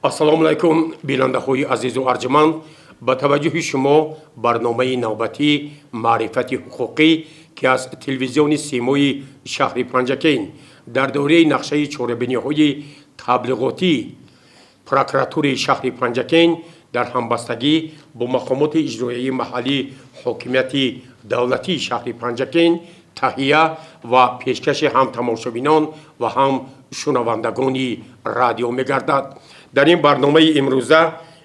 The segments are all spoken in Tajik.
ассалому алайкум бинандаҳои азизу арҷуманд, ба таваҷҷӯҳи шумо барномаи навбатии маърифати ҳуқуқӣ ки аз телевизиони симои шаҳри Панҷакейн дар дораи нақшаи чорабиниҳои таблиғотии прокуратураи шаҳри Панҷакейн дар ҳамбастагӣ бо мақомоти иҷроияи маҳаллии ҳокимияти давлатии шаҳри Панҷакейн таҳия ва пешкаши ҳам тамошобинон ва ҳам шунавандагони радио мегардад. дар ин барномаи имрӯза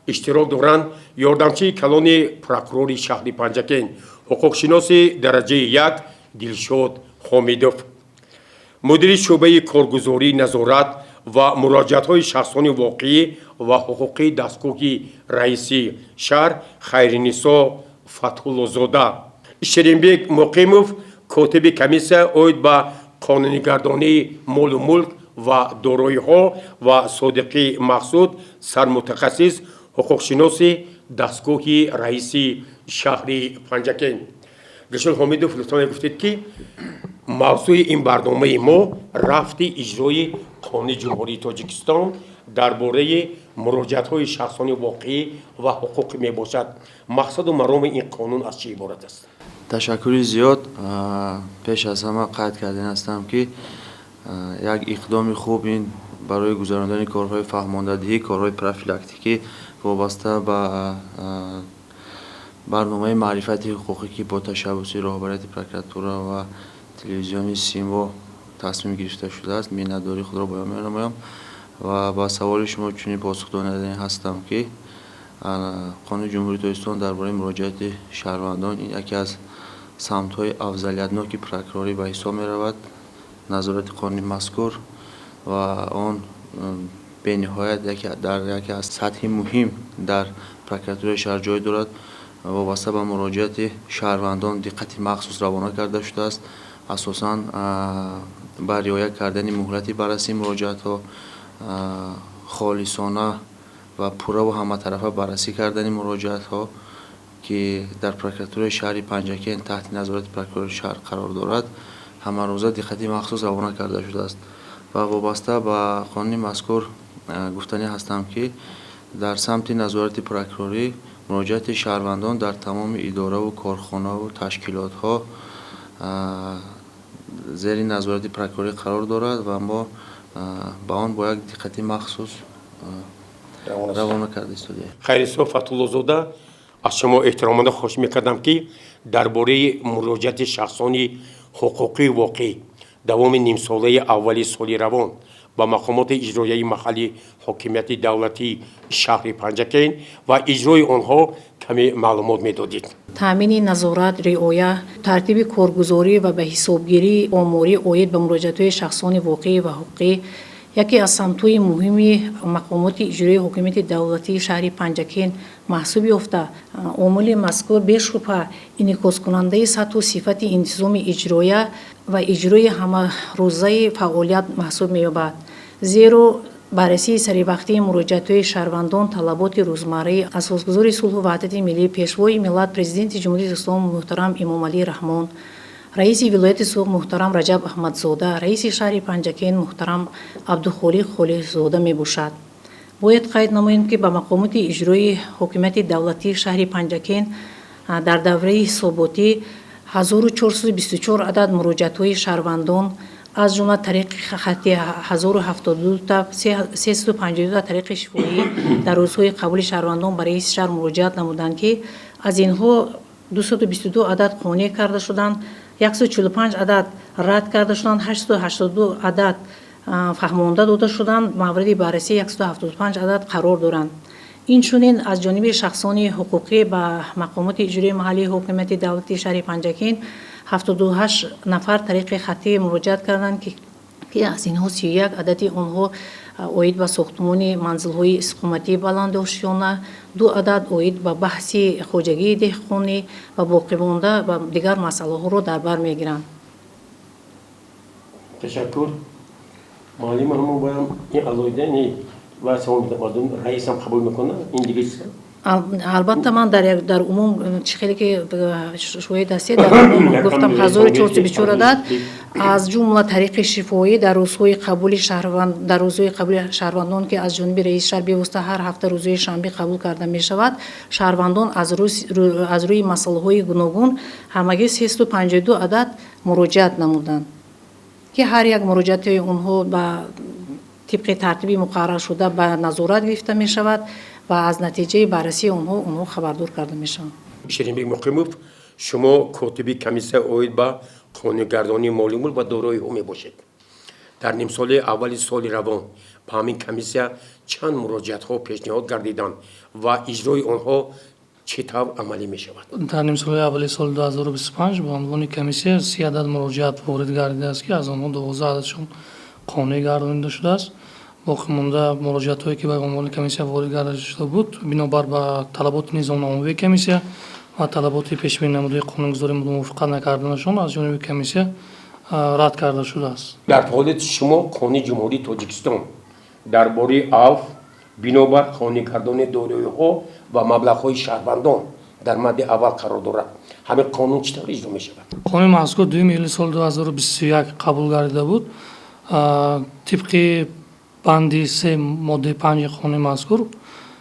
иштирок доранд ёрдамчии калони прокурори шаҳри Панҷакейн, ҳуқуқшиноси дараҷаи 1 Дилшод Ҳомидов, мудири шӯъбаи коргузорӣ, назорат ва муроҷиатҳои шахсони воқеӣ ва ҳуқуқии дастгоҳи раиси шаҳр Хайринисо Фатҳуллозода, Ширинбек Муқимов, котиби комиссия оид ба қонунигардонии молу мулк ва дороиҳо ва Содиқи Мақсуд, сармутахассис ҳуқуқшиноси дастгоҳи раиси шаҳри Панҷакейн. Дилшод Ҳомидов, лутфан гуфтед ки мавзӯи ин барномаи мо рафти иҷрои қонуни ҷумҳурии Тоҷикистон дар бораи муроҷиатҳои шахсони воқеӣ ва ҳуқуқ мебошад. мақсаду мароми ин қонун аз чӣ иборат аст? ташаккури зиёд. пеш аз ҳама қайд кардан ҳастам ки як иқдоми хуб ин барои гузарондани корҳои фаҳмондадиҳӣ, корҳои профилактикӣ вобаста ба барномаи маърифати ҳуқуқӣ ки бо ташаббуси роҳбарияти прокуратура ва телевизиони Симо тасмим гирифта шудааст, миннатдории худро баён менамоям ва ба саволи шумо чунин посух додадан ҳастам ки қонуни ҷумҳурии Тоҷикистон дар бораи муроҷиати шаҳрвандон яке аз самтҳои афзалиятноки прокурорӣ ба ҳисоб меравад. назорати қонуни мазкур ва он бениҳоят дар яке аз сатҳи муҳим дар прокуратураи шаҳр ҷой дорад. вобаста ба муроҷиати шаҳрвандон диққати махсус равона карда шудааст, асосан ба риоя кардани муҳлати баррасии муроҷиатҳо, холисона ва пурраву ҳаматарафа баррасӣ кардани муроҷиатҳо ки дар прокуратураи шаҳри Панҷакейн таҳти назорати прокурори шаҳр қарор дорад, ҳамарӯза диққати махсус равона карда шудааст. ва вобаста ба қонуни мазкур гуфтанӣ ҳастам ки дар самти назорати прокурорӣ муроҷиати шаҳрвандон дар тамоми иdoраву корхонаву ташкилотҳо зери назорати прокурорӣ қарор дорад ва мо ба он бо як диққати махсус равона карда истодаем. Хайринисо Фатҳуллозода, аз шумо эҳтиромона хоҳиш мекардам ки дар бораи муроҷиати шахсони ҳуқуқии воқеӣ давоми нимсолаи аввали соли равон ба мақомоти иҷроияи маҳаллии ҳокимияти давлатии шаҳри Панҷакейн ва иҷрои онҳо каме маълумот медодед. таъмини назорат, риоя, тартиби коргузорӣ ва ба ҳисобгирии оморӣ оид ба муроҷиатҳои шахсони воқеӣ ва ҳуқуқӣ яке аз самтҳои муҳими мақомоти иҷроии ҳокимияти давлатии шаҳри Панҷакейн маҳсуб ёфта, омили мазкур бешубҳа инъикоскунандаи сатҳу сифати интизоми иҷроия ва иҷрои ҳамарӯзаи фаъолият маҳсуб меёбад. зеро баррасии саривақтии муроҷиатҳои шаҳрвандон талаботи рӯзмарраи асосгузори сулҳу ваҳдати миллӣ, пешвои миллат, президенти ҷумҳурии Исломи муҳтарам Эмомалӣ Раҳмон, раиси вилояти Суғ муҳтарам Раҷаб Аҳмадзода, раиси шаҳри Панҷакейн муҳтарам Абдухолиқ Холиқзода мебошад. бояд қайд намоем ки ба мақомоти иҷрои ҳокимияти давлатии шаҳри Панҷакейн дар давраи ҳисоботӣ 1424 адад муроҷиатҳои шаҳрвандон аз ҷумла тариқи хатти 1072 та 352 та тариқи шифоӣ дар рӯзҳои қабули шаҳрвандон ба раиси шаҳр муроҷиат намуданд ки аз инҳо 222 адад қонеъ карда шуданд, 145 адад рад карда шуданд, 882 адад фаҳмонда дода шуданд, мавриди баррасӣ 175 адад қарор доранд. инчунин аз ҷониби шахсони ҳуқуқӣ ба мақомоти иҷроии маҳаллии ҳокимияти давлати шаҳри Панҷакейн 78 нафар тариқи хаттӣ муроҷиат карданд ки аз инҳо 31 адади онҳо оид ба сохтмони манзилҳои иstiqomatии баландошиёна, 2 адад оид ба баҳси хоҷагии деҳқонӣ ва боқимонда ва дигар масъалаҳоро дар бар мегиранд. ташаккур. маълума ҳамон боям ин алоида ва савол мардум раисам қабул мекунад ин дигар البته من در عموم چخیلی که شوید هستی در عموم گفتم 1424 عدد از جمله طریق شفاهی در روزهای قبول شهروندان که از جانب رئیس شهر بیوسته هر هفته روزهای شنبه قبول کرده می شود شهروندان از روی مسئله های گوناگون همگی 352 عدد مراجعت نمودند که هر یک مراجعت اونها به طبق ترتیبی مقرر شده به نظارت گرفته می شود و از نتیجه بررسی اونها خبردار کرده می شود. شیرین بیگ مقیموف شما کاتبی کمیسیه اوید به قانونگردانی مالی ملک و دارایی عمومی باشید. در نیم سال اول سال روان به همین کمیسیه چند مراجعت ها پیشنهاد گردیدند و اجرای آنها چطور عملی می شود؟ در نیم سال اول سال 2025 به عنوان کمیسیه 30 عدد مراجعت وارد گردیده است که از آنها 12 عددشون قانونی گردانیده شده است. باقی مانده مراجعت هایی که به عنوان کمیسیه وارد گردیده شده بود بنابر به طلبات نظامنامه‌ای کمیسیه و طلبات پیش‌بینی نموده قانونگذاری موافقت نکردنشان از جانب کمیسیه رد کرده شده است. در حالت شما قانون جمهوری تاجیکستان درباره عفو بنابر قانونگردانی دارایی‌ها و مبلغ‌های شهروندان در مد اول قرار دارد. همین قانون چطور اجرا می شود؟ قانون مذکور 2 ایلول سال 2021 قبول گردیده بود. طبق بندی 3 ماده 5 قانون مذکور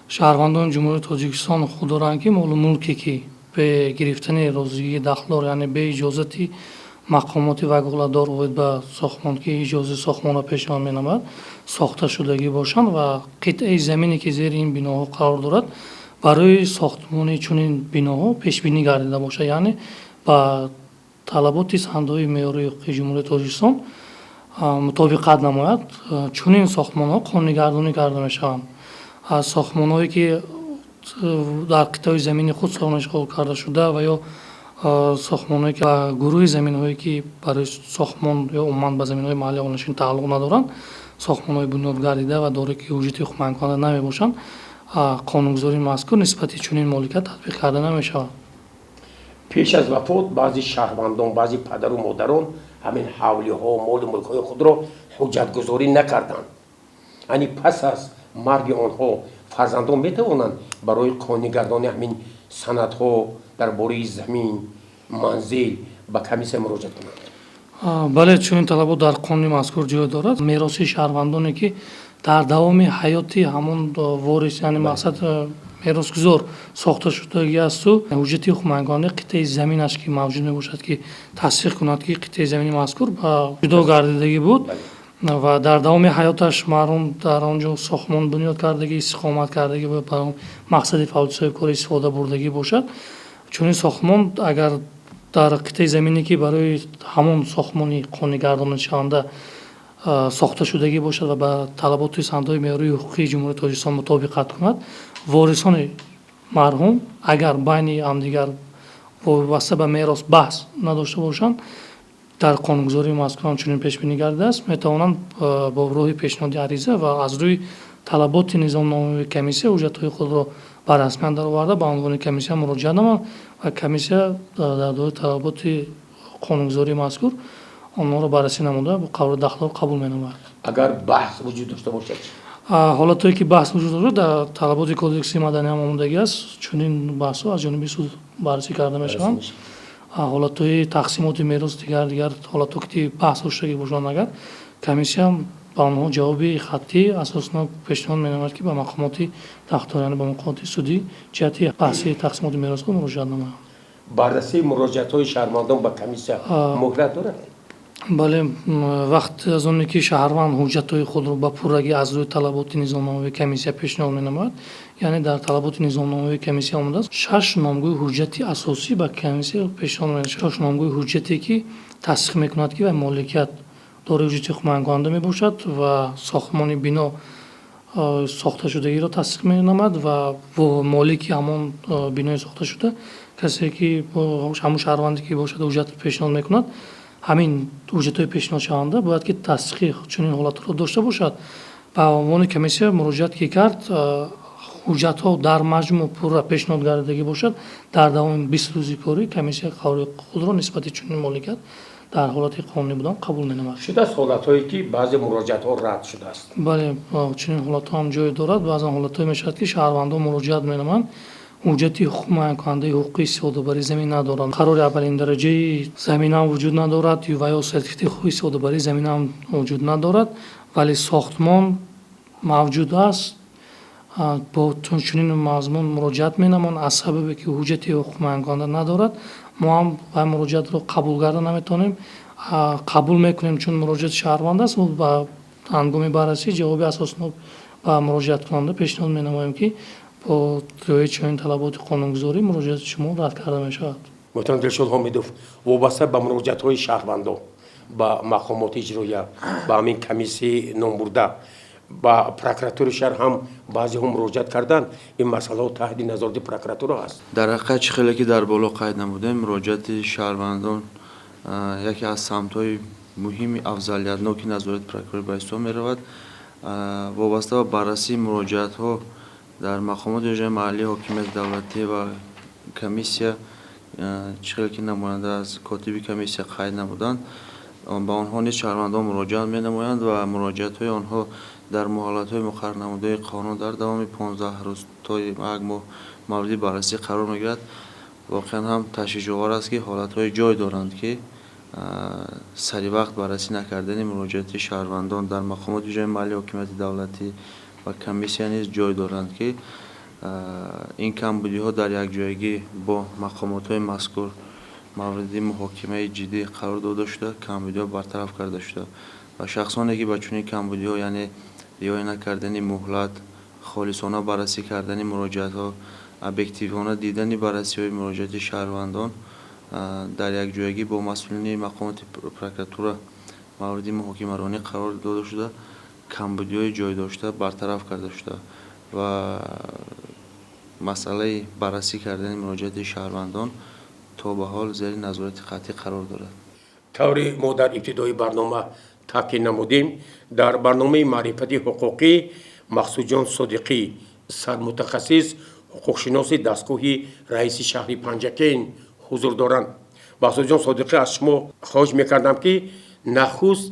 شهروندان جمهوری تاجیکستان خود دارند که مال ملکی که به گرفتن روزی دخلدار یعنی به اجازتی مقامات وکالتدار باید به ساختمان که اجازه ساختمان را پیشنهاد می‌نماید ساخته شدگی باشند و قطعه زمینی که زیر این بناها قرار دارد برای ساختمان چنین بناها پیش بینی گردیده باشد، یعنی با طلبات صندوق معیاری حقوقی جمهوری تاجیکستان مطابقت نماید چنین ساختمان‌ها قانونی‌گردانی کرده می‌شوند. از ساختمان‌هایی که در قطعه زمین خود ساخت اشغال کرده شده و یا ساختمان‌هایی که گروه زمین‌هایی که برای ساختمان یا عموماً به زمین‌های محلی اولنشین تعلق ندارند ساختمان‌های بنیاد گردیده و دارای که حجت حکم کننده نمی‌باشند قانونگذاری مذکور نسبت چنین مالکیت تطبیق کرده نمی‌شود. پیش از وفات بعضی شهروندان بعضی پدر و مادران همین حوالی‌ها و مال و ملک‌های خود را حجت گذاری نکردند. یعنی پس از مرگ آنها فرزندان میتوانند برای قانونی‌گردانی همین سندها درباره زمین منزل به کمیسیه مراجعه کنند. بله چنین طلبات در قانون مذکور جای دارد. میراث شهروندانی که در دوام حیاتی همون وارث یعنی مقصد میراثگزار ساخته شدگی است و حجت حکمرانی قطعه زمینش که موجود میباشد که تصدیق کند که قطعه زمین مذکور با جدا گردیدگی بود و در دوام حیاتش مرحوم در آنجا ساختمان بنیاد کردگی استقامت کردگی و برای مقصد فعالیت صاحب کار استفاده بردگی باشد. چون این ساختمان اگر در قطعه زمینی که برای همون ساختمانی قانونی‌گردانی شونده ساخته شدگی باشد و به طلبات صندوق معیاری حقوقی جمهوری تاجیکستان مطابقت کند وارثان مرحوم اگر بین همدیگر وابسته به میراث بحث نداشته باشند در قانونگذاری مذکور چنین پیش بینی گردیده است میتوانند با راه پیشنهاد عریضه و از روی طلبات نظامنامه کمیسیه حجت‌های خود را به رسمیت درآورده به عنوان کمیسیه مراجعه نماید و کمیسیه در دور طلبات قانونگذاری مذکور آنها را بررسی نموده با قرار دخل قبول می‌نماید. اگر بحث وجود داشته باشد حالتی که بحث وجود دارد در طلبات کودکس مدنی هم آمادگی است چنین بحث‌ها از جانب سود بررسی کرده می‌شوند. حالت‌های تقسیمات میراث دیگر حالت‌ها که بحث داشته باشند اگر کمیسیه هم با آنها جواب خطی اساساً پیشنهاد می‌نماید که به مقامات دختر یعنی به مقامات سودی جهت بحث تقسیمات میراث مراجعه نمایند. بررسی مراجعت‌های شهروندان به کمیسیه مهلت دارد؟ بله وقت از اون که شهروند حجت‌های خود را به پورگی از روی طلبات نظامنامه کمیسیه پیشنهاد می‌نماید یعنی در طلبات نظامنامه کمیسیه آمده است 6 نامگوی حجت اساسی به کمیسیه پیشنهاد می‌شود. 6 نامگوی حجتی که تصدیق می‌کند که مالکیت دارای حجت حکم کننده میباشد و ساختمان بنا ساخته شدگی را تصدیق می‌نماید و مالک همان بنای ساخته شده کسی که همون شهروندی که باشد حجت پیشنهاد می‌کند همین حجت‌های پیشنهاد شونده باید که تصدیق چنین حالت را داشته باشد. به عنوان کمیسیه مراجعت که کرد حجت‌ها در مجموع پورا پیشنهاد گردیدگی باشد در دوام 20 روزی کاری کمیسیه قرار خود را نسبت چنین مالکیت дар ҳолати қонунӣ будан қабул менамад. шудааст ҳолатҳое ки баъзе муроҷиатҳо рад шудааст. бале чунин ҳолатҳо ҳам ҷой дорад. баъзан ҳолатҳое мешавад ки шаҳрвандон муроҷиат менаманд, ҳуҷҷати муайянкунандаи ҳуқуқи истифодабарии замин надоранд, қарори аввалин дараҷаи заминам вуҷуд надорад ва ё сертификати ҳуқуқи истифодабарии заминам вуҷуд надорад, вале сохтмон мавҷуд аст. бо чунин мазмун муроҷиат менаманд, аз сабабе ки ҳуҷҷати ҳуқуқ муайянкунанда надорад, мо ҳам вай муроҷиатро қабул карда наметавонем. қабул мекунем чун муроҷиати шаҳрванд аст. ба ҳангоми баррасӣ ҷавоби асосноб ба муроҷиаткунанда пешниҳод менамоем ки бо риояи чунин талаботи қонунгузорӣ муроҷиати шумо рад карда мешавад. муҳтарам Дилшод Ҳомидов, вобаста ба муроҷиатҳои шаҳрвандон ба мақомоти иҷроия, ба ҳамин комиссияи номбурда, ба прокуратураи шаҳр ҳам баъзеҳо муроҷиат карданд. ин масъалаҳо таҳти назорати прокуратура аст. дар ҳақиқат чӣ хеле ки дар боло қайд намудем, муроҷиати шаҳрвандон яке аз самтҳои муҳими афзалиятноки назорати прокурорӣ ба ҳисоб меравад. вобаста ба баррасии муроҷиатҳо дар мақомоти иҷроии маҳаллии ҳокимияти давлатӣ ва комиссия чӣ хеле ки намоянда аз котиби комиссия қайд намуданд, ба онҳо низ шаҳрвандон муроҷиат менамоянд ва муроҷиатҳои онҳо дар муҳлатҳои муқаррар намудаи қонун дар давоми 15 рӯз то 1 моҳ мавриди баррасӣ қарор мегирад. воқеан ҳам ташвишовар аст ки ҳолатҳои ҷой доранд ки саривақт баррасӣ накардани муроҷиати шаҳрвандон дар мақомоти иҷроии маҳаллии ҳокимияти давлатӣ ва комиссия низ ҷой доранд ки ин камбудиҳо дар якҷоягӣ бо мақомотҳои мазкур мавриди муҳокимаи ҷиддӣ қарор дода шуда, камбудиҳо бартараф карда шуда ва шахсоне ки ба чунин камбудиҳо, яъне риоя накардани муҳлат, холисона баррасӣ кардани муроҷиатҳо, объективона дидани баррасиҳои муроҷиати шаҳрвандон дар якҷоягӣ бо масъулини мақомоти прокуратура мавриди муҳокимаронӣ қарор дода шуда, камбудиҳои ҷойдошта бартараф карда шуда ва масъалаи баррасӣ кардани муроҷиати шаҳрвандон то ба ҳол зери назорати қатъӣ қарор дорад. тавре мо дар ибтидои барнома таъкид намудем, дар барномаи маърифати ҳуқуқӣ мақсудҷон Содиқӣ, сармутахассис ҳуқуқшиноси дастгоҳи раиси шаҳри Панҷакейн ҳузур доранд. мақсудҷон Содиқӣ, аз шумо хоҳиш мекардам ки нахуст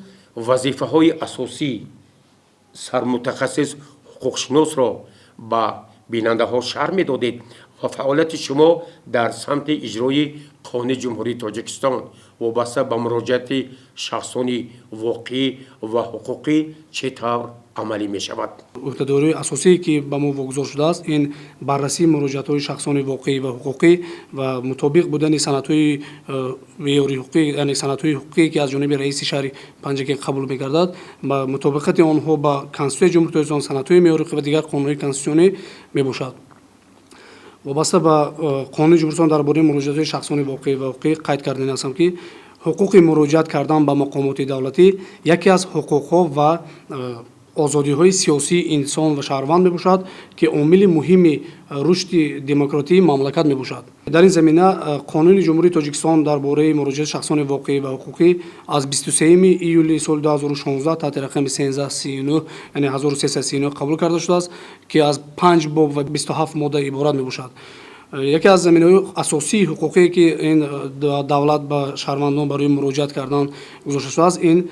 вазифаҳои асосии сармутахассис ҳуқуқшиносро ба бинандаҳо шарҳ медодед ва фаъолияти шумо дар самти иҷрои қонуни ҷумҳурии Тоҷикистон вобаста ба муроҷиати шахсони воқеӣ ва ҳуқуқӣ чӣ тавр амалӣ мешавад? ӯҳдадории асосие ки ба мо вогузор шудааст, ин баррасии муроҷиатҳои шахсони воқеӣ ва ҳуқуқӣ ва мутобиқ будани санадҳои меъёри ҳуқуқӣ, яъне санадҳои ҳуқуқие ки аз ҷониби раиси шаҳри Панҷакейн қабул мегардад, ба мутобиқати онҳо ба Конститутсияи ҷумҳурии Тоҷикистон, санадҳои меъёри ва дигар қонунҳои конститутсионӣ мебошад. вобаста ба қонуни ҷумҳурии Тоҷикистон дар бораи муроҷиатҳои шахсони воқеӣ ва ҳуқуқӣ қайд карда ҳастам ки ҳуқуқи муроҷиат кардан ба мақомоти давлатӣ яке аз ҳуқуқҳо ва озодиҳои сиёсии инсон ва шаҳрванд мебошад ки омили муҳими рушди демократии мамлакат мебошад. дар ин замина қонуни ҷумҳурии Тоҷикистон дар бораи муроҷиати шахсони воқеӣ ва ҳуқуқӣ аз 23 июли соли 2016 таҳти рақами 1339, яъне 1339 қабул карда шудааст ки аз 5 боб ва 27 модда иборат мебошад. яке аз заминаҳои асосии ҳуқуқие ки ин давлат ба шаҳрвандон барои муроҷиат кардан гузошта шудааст, ин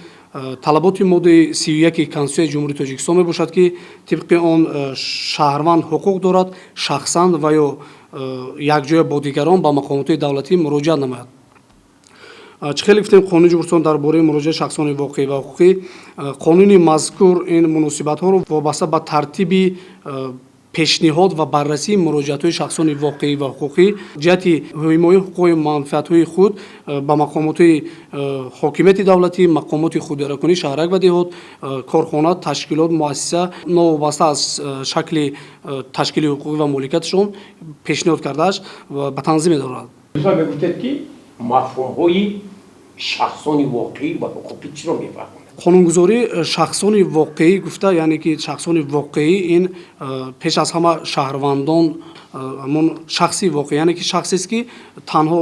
талаботи моддаи 31 Конститутсияи ҷумҳурии Тоҷикистон мебошад ки тибқи он шаҳрванд ҳуқуқ дорад шахсан ва ё якҷоя бо дигарон ба мақомоти давлатӣ муроҷиат намояд. чӣ хеле гуфтем қонуни ҷумҳурии Тоҷикистон дар бораи муроҷиати шахсони воқеӣ ва ҳуқуқӣ қонуни мазкур ин муносибатҳоро вобаста ба тартиби пешниҳод ва баррасии муроҷиатҳои шахсони воқеӣ ва ҳуқуқӣ ҷиҳати ҳимояи ҳуқуқи манфиатҳои худ ба мақомоти ҳокимияти давлатӣ, мақомоти худидаракунӣ шаҳрак ва деҳот, корхона, ташкилот, муассиса новобаста аз шакли ташкили ҳуқуқӣ ва моликияташон пешниҳод кардааш ба танзим медорад. мегуфтед ки мафҳумҳои шахсони воқеӣ ва ҳуқуқӣ чиро мефаҳманд? қонунгузории шахсони воқеӣ гуфта, яъне ки шахсони воқеӣ ин пеш аз ҳама шаҳрвандон ҳамон шахси воқеӣ, яъне ки шахсест ки танҳо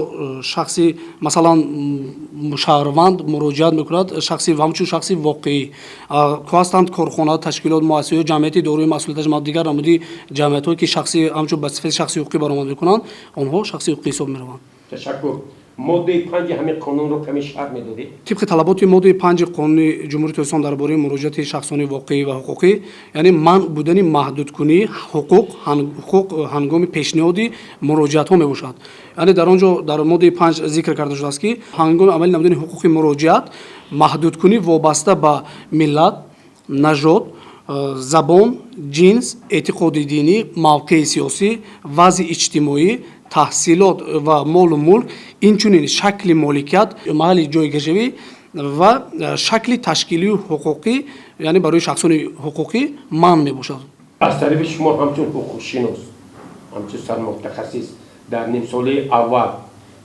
шахси масалан шаҳрванд муроҷиат мекунад, шахси ҳамчун шахси воқеӣ ҳастанд корхона, ташкилот, муассисаҳо, ҷамъияти дорои масъулияташ дигар намуди ҷамъиятҳое ки шахси ҳамчун ба сифати шахси ҳуқуқӣ баромад мекунанд, онҳо шахси ҳуқуқӣ ҳисоб мераванд. ташаккур. ماده 5 همین قانون رو کمی شرح میدادید؟ طبق طلبات ماده 5 قانون جمهوری تاجیکستان درباره مراجعت شخصان واقعی و حقوقی، یعنی منع بودن محدود کنی حقوق هنگام پیشنهاد مراجعت ها می باشد. یعنی در آنجا در ماده 5 ذکر کرده شده است که هنگام عمل نمودن حقوق مراجعت محدود کنی وابسته به ملت، نژاد، زبان، جنس، اعتقاد دینی، موقع سیاسی، وضع اجتماعی، تحصیلات و مال و ملک، اینچنین شکل مالکیت، محل جایگزینی و شکل تشکیلی و حقوقی، یعنی برای شخصان حقوقی منع می باشد. از طرف شما همچون حقوق شناس، همچون سرمتخصص در نیم ساله اول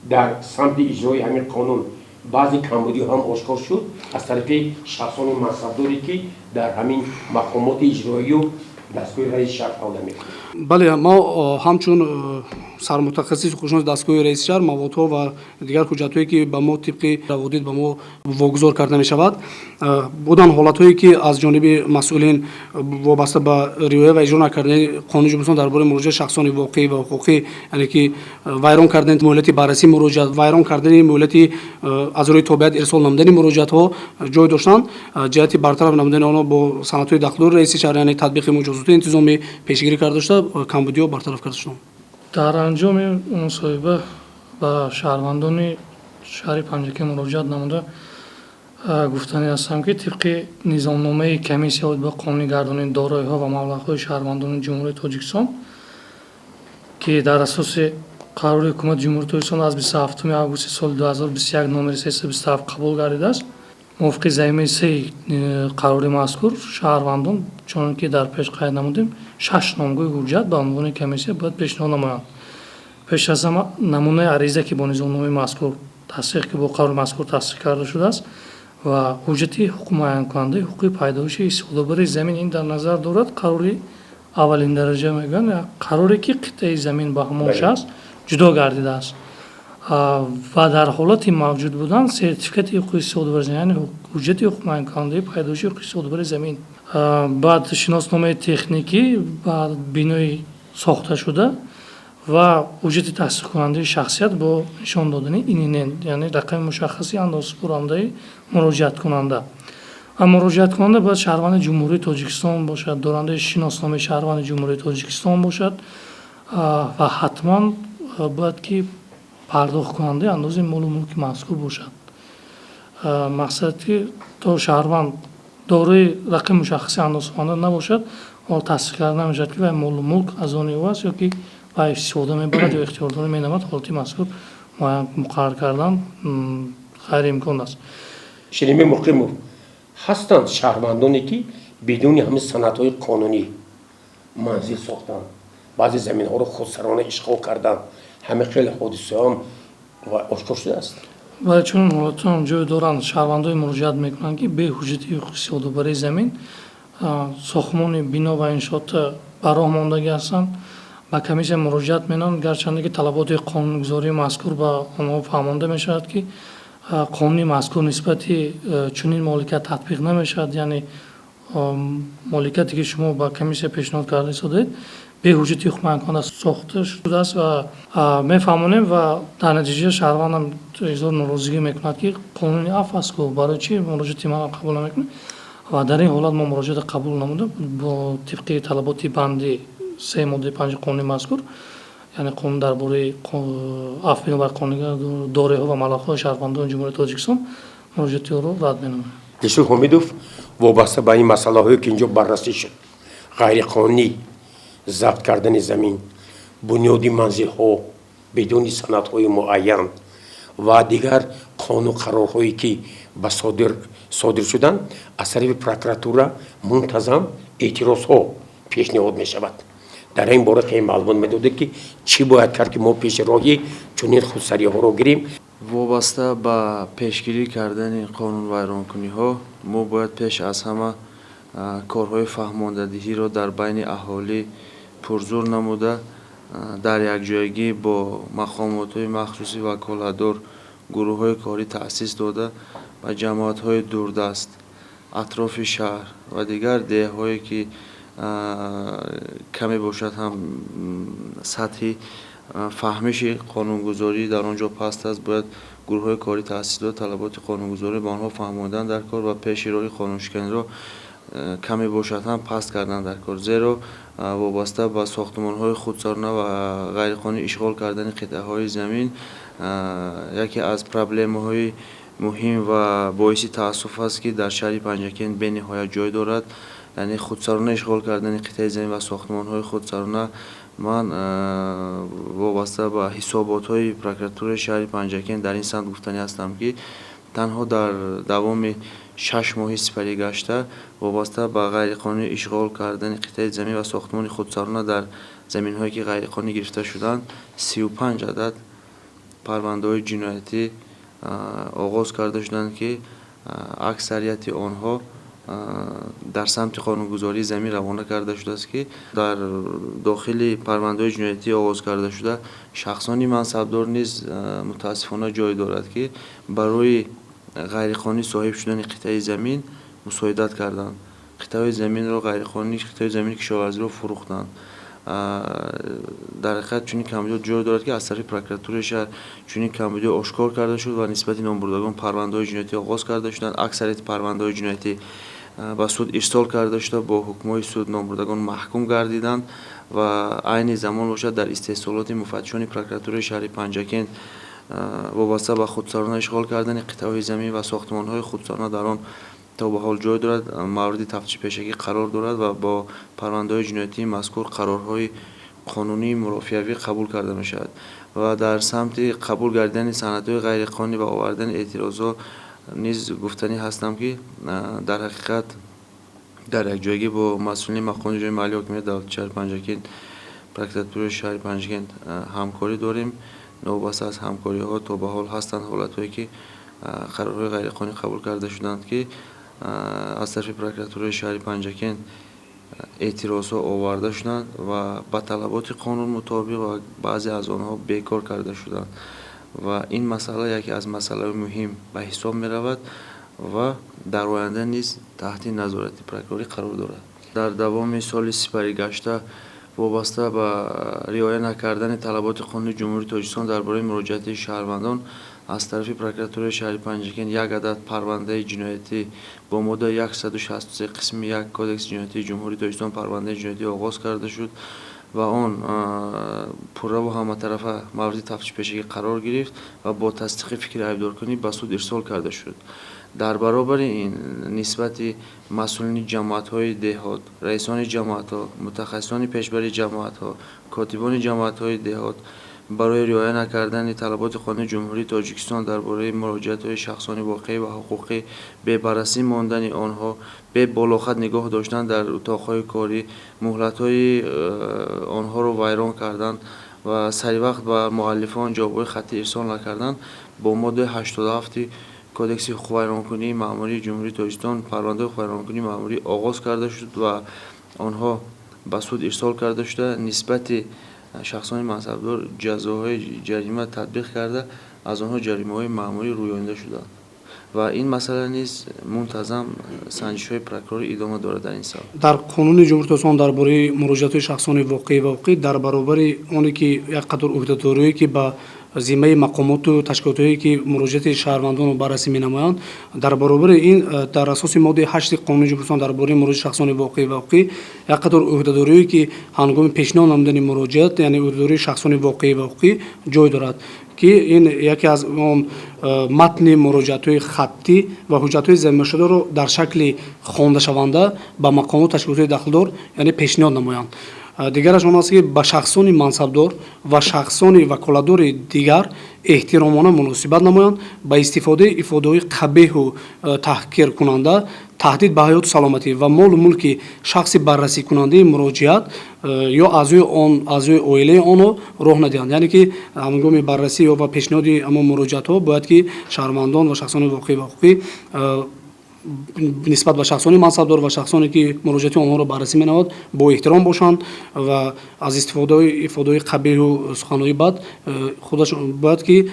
در سمت اجرای همین قانون بعضی کمبودی هم آشکار شد از طرف شخصان منصبداری که در همین مقامات اجرایی و دستگاه رئیس شهر فعال میکنند. بله، ما همچون سرمتخصص حقوقشناس دستگاه رئیس شهر موادها و دیگر حجت‌هایی که به ما طبق روابط به ما واگذار کرده می شود بودن حالت‌هایی که از جانب مسئولین وابسته به رعایت و اجرا نکردن قانون جمهوری درباره مراجعه شخصان واقعی و حقوقی، یعنی که ویران کردن مهلت بررسی مراجعت، ویران کردن مهلت از روی تابعیت ارسال نمودن مراجعت‌ها جای داشتند، جهت برطرف نمودن آنها با سندهای داخلی رئیس شهر، یعنی تطبیق مجازات انتظامی پیشگیری کرده شده، کمبودی‌ها برطرف کرده شده. در انجام مصاحبه با شهروندان شهر پنجکه مراجعت نموده گفتنی هستم که طبق نظامنامه کمیسیون به قانونی گردانی دارایی‌ها و مبلغ‌های شهروندان جمهوری تاجیکستان که در اساس قرار حکومت جمهوری تاجیکستان از 27 آگوست سال 2021 نامه 327 قبول گردیده است. موافق ضمیمه 3 قرار مذکور شهروندان چون که در پیش قید نمودیم 6 نامگوی حجت به عنوان کمیسیون باید پیشنهاد نمایند. پیش از همه نمونه عریضه که با نظامنامه مذکور تصدیق که با قرار مذکور تصدیق کرده شده است و حجتی حقوق معین کننده حقوق پیدایش استفاده بر زمین این در نظر دارد. قراری اولین درجه میگن قراری که قطعه زمین با همونش است جدا گردیده است و در حالت موجود بودن سرتیفیکت حقوق استفاده بر زمین، یعنی حجت حقوق معین کننده پیدایش حقوق استفاده بر زمین، بعد شناسنامه تکنیکی بعد بینایی ساخته شده و حجت تصدیق کننده شخصیت با نشان دادن این یعنی رقم مشخصی اندازه برنده مراجعت کننده. مراجعت کننده باید شهروند جمهوری تاجیکستان باشد، دارنده شناسنامه شهروند جمهوری تاجیکستان باشد و حتما باید که پرداخت کننده اندازه مال و ملک مذکور باشد. مقصد که تا شهروند دارای رقم مشخصی اندازه کننده نباشد و تصدیق کرده نمیشد که مال و ملک از آن او است یا که و استفاده میبرد یا اختیار داره مینامد، حالتی مذکور مقرر کردن غیر امکان است. شنیدیم مقیم هستند شهروندانی که بدون همه سندهای قانونی منزل ساختن، بعضی زمین ها رو خودسرانه اشغال کردن، همه خیلی حادثه هم و آشکار شده است. و چون حالت هم جای دارند شهروندای مراجعت میکنند که به حجتی استفاده برای زمین ساختمان بنا و انشاءات براه ماندگی هستند با کمیسیون مراجعت می‌کنند، گرچند که طلبات قانونگذاری مذکور با آنها فهمانده می‌شود که قانون مذکور نسبت چنین مالکیت تطبیق نمی‌شود، یعنی مالکیتی که شما با کمیسیون پیشنهاد کرده شده به حجتی حقوق معین کننده ساخته شده است و می‌فهمانیم و در نتیجه شهروند هم اظهار ناراضگی می‌کند که قانون عفو است که برای چی مراجعت ما قبول نمی‌کنه و در این حالت ما مراجعت قبول نموده با طبق طلبات بند 3 ماده 5 قانون مذکور، یعنی قانون درباره عفو بر قانون دارایی‌ها و مبلغ‌های شهروندان جمهوری تاجیکستان مراجعت رو رد می‌نمایم. دکتر حمیدوف وابسته به این مسائلی که اینجا بررسی شد، غیر قانونی ضبط کردن زمین، بنیادی منزل ها بدون سندهای معین و دیگر قانون قرارهایی که به صادر شدن از طرف پروکراتورا منتظم اعتراض ها پیشنهاد می شود. در این باره خیلی معلومات میداده که چی باید کرد که ما پیش راهی چنین خودسری ها رو گیریم. وابسته به پیشگیری کردن قانون ویرانکنی ها ما باید پیش از همه کارهای فهماندهی را در بین اهالی پرزور نموده در یک جایگی با مقامات های مخصوصی وکالتدار گروه های کاری تأسیس داده و جماعت های دوردست اطراف شهر و دیگر ده هایی که کمی باشد هم سطحی فهمش قانونگذاری در آنجا پست است. باید گروه های کاری تحصیلات طلبات قانونگذاری به آنها فهماندن در کار و پیش روی قانونشکنی را کمی باشد هم پست کردن در کار، زیرا وابسته به ساختمان های خودسرانه و غیرقانونی اشغال کردن قطعه های زمین یکی از پرابلم های مهم و باعث تاسف است که در شهر پنجکین به نهایت جای دارد. یعنی خودسرانه اشغال کردن قطعه زمین و ساختمان های خودسرانه. من وابسته به حسابات های پروکراتور شهر پنجکین در این سمت گفتنی هستم که تنها در دوام 6 ماه سپری گشته وابسته به غیرقانونی اشغال کردن قطعه زمین و ساختمان خودسرانه در زمین هایی که غیرقانونی گرفته شدند 35 عدد پرونده های جنایتی آغاز کرده شدند که اکثریت آنها در سمت قانونگذاری زمین روانه کرده شده است که در داخل پرونده جنایتی آغاز کرده شده شخصانی منصبدار نیز متاسفانه جای دارد که برای غیرقانونی صاحب شدن قطعه زمین مساعدت کردند. قطعه زمین را غیرقانونی قطعه زمین کشاورزی را فروختند. در حقیقت چنین کمبودی جای دارد که از طرف پروکراتور شهر چنین کمبودی آشکار کرده شد و نسبت نامبردگان پرونده‌های جنایتی آغاز کرده شدند. اکثریت پرونده‌های جنایتی به سود ارسال کرده شده، با حکم‌های سود نامبردگان محکوم گردیدند و عین زمان باشد در استحصالات مفتشان پروکراتور شهر پنجکین وابسته به خودسرانه اشغال کردن قطعه‌های زمین و ساختمان‌های خودسرانه در آن تا به حال جای دارد مورد تفتیش پیشگی قرار دارد و با پرونده‌های جنایتی مذکور قرارهای قانونی مرافعه‌ای قبول کرده می‌شود و در سمت قبول گردیدن سندهای غیرقانونی و آوردن اعتراضات نیز گفتنی هستم که در حقیقت در یک جایگی با مسئولین مقام اجرایی محلی حاکمیت دولت شهر پنجکین پروکراتور شهر پنجکین همکاری داریم. نوبسته از همکاری ها تا به حال هستند حالت‌هایی که قرارهای غیرقانونی قبول کرده شدند که از طرف پروکراتور شهر پنجکین اعتراضات آورده شدند و با طلبات قانون مطابق و بعضی از آنها بیکار کرده شدند و این مسئله یکی از مسائل مهم به حساب می رود و در آینده نیز تحت نظارت پروکراتوری قرار دارد. در دوام سال سپری گشته وابسته به رعایت نکردن طلبات قانونی جمهوری تاجیکستان درباره مراجعات شهروندان از طرف پروکراتور شهر پنجکین یک عدد پرونده جنایتی با ماده 163 قسم 1 کدکس جنایتی جمهوری تاجیکستان پرونده جنایتی آغاز کرده شد و آن پوره و همه طرفه مورد تفتیش پیشگی قرار گرفت و با تصدیق فکر عیبدارکنی به سود ارسال کرده شد. در برابر این نسبت مسئولین جماعت‌های دهات، رئیسان جماعت‌ها، متخصصان پیشبری جماعت‌ها، کاتبان جماعت‌های دهات برای رعایت نکردن طلبات قانونی جمهوری تاجیکستان درباره مراجعات‌های شخصانی واقعی و حقوقی به بررسی ماندن آنها به بالاخد نگاه داشتن در اتاق‌های کاری مهلت‌های آنها را ویران کردن و سری وقت بر مؤلفان جواب‌های خطی ارسال نکردن با ماده 87 کدکس حقوق ویرانکنی مأموری جمهوری تاجیکستان پرونده حقوق ویرانکنی مأموری آغاز کرده شد و آنها به سود ارسال کرده شده. نسبت شخصان منصبدار جزاهای جریمه تطبیق کرده از آنها جریمه‌های مأموری رویانده شده و این مسئله نیز منتظم سنجش‌های پروکراتوری ادامه دارد. در این سال در قانون جمهوری تاجیکستان درباره مراجعات شخصان واقعی در برابر آنی که یک قطار عهده‌داری که به ذمه مقامات و تشکیلات‌هایی که مراجعات شهروندان رو بررسی می‌نمایند در برابر این در اساس ماده 8 قانون جمهوری تاجیکستان درباره مراجعات شخصان واقعی یک قطار عهده‌داری که هنگام پیشنهاد نمودن مراجعات یعنی عهده‌داری شخصان واقعی جای دارد که این یکی از متن مراجعات‌های خطی و حجت‌های ضمن شده رو در شکل خوانده شونده به مقامات و تشکیلات داخلدار یعنی پیشنهاد نمایند. دیگرش آن است که به شخصان منصبدار و شخصان وکالتدار دیگر احترامانه مناسبت نمایند، به استفاده افاده‌های قبیح و تحقیر کننده تهدید به حیات و سلامتی و مال و ملک شخص بررسی کننده مراجعات یا اعضای عائله آن راه ندهند. یعنی که هنگام بررسی و پیشنهاد اما مراجعات ها باید که شهروندان و شخصان واقعی нисбат ба шахсони мансабдор ва шахсоне ки муроҷиати онҳоро баррасӣ менамояд бо эҳтиром бошанд ва аз ифодаи қабиҳу суханҳои бад худашон бояд ки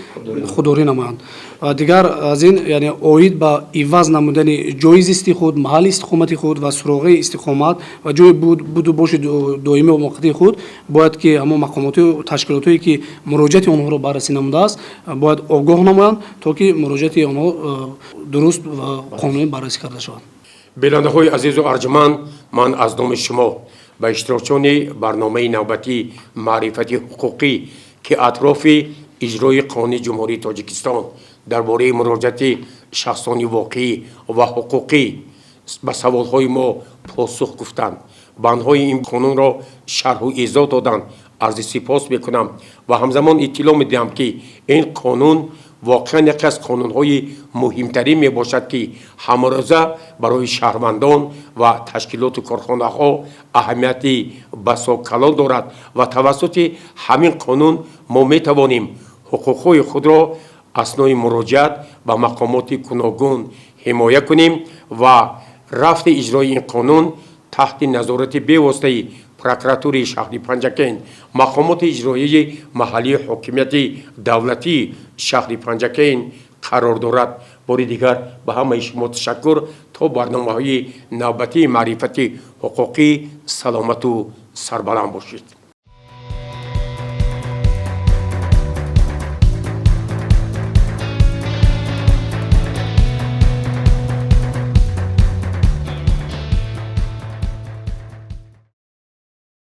худдорӣ намоянд. ва дигар аз ин яъне оид ба иваз намудани ҷоизисти худ, маҳалли истиқомати худ ва суроғи истиқомат ва ҷои буду боши доимӣ ва муваққати худ бояд ки ҳамон мақомоту ташкилотое ки муроҷиати онҳоро баррасӣ намудааст бояд огоҳ намоянд то ки муроҷиати онҳо дуруст ва қонунӣ баррасӣ карда шавад. бинандаҳои азизу арҷуманд, ман аз номи шумо ба иштирокчони барномаи навбатии маърифати ҳуқуқӣ ки атрофи иҷрои қонуни ҷумҳурии Тоҷикистон дар бораи муроҷиати шахсони воқеӣ ва ҳуқуқӣ ба саволҳои мо посух гуфтанд, бандҳои ин қонунро шарҳу изоҳ доданд, арзи сипос мекунам ва ҳамзамон иттилоъ медиҳам ки ин қонун воқеан яке аз қонунҳои муҳимтарин мебошад ки ҳамрӯза барои шаҳрвандон ва ташкилоту корхонаҳо аҳамияти басокалон дорад ва тавассути ҳамин қонун мо метавонем ҳуқуқҳои худро аснои муроҷиат ба мақомоти гуногун ҳимоя кунем ва рафти иҷрои ин қонун таҳти назорати бевоситаи прокуратураи шаҳри Панҷакен, мақомоти иҷроияи маҳаллии ҳокимияти давлатии шаҳри Панҷакен қарор дорад. бори дигар ба ҳамаи шумо ташаккур. то барномаҳои навбатии маърифати ҳуқуқӣ саломату сарбаланд бошед.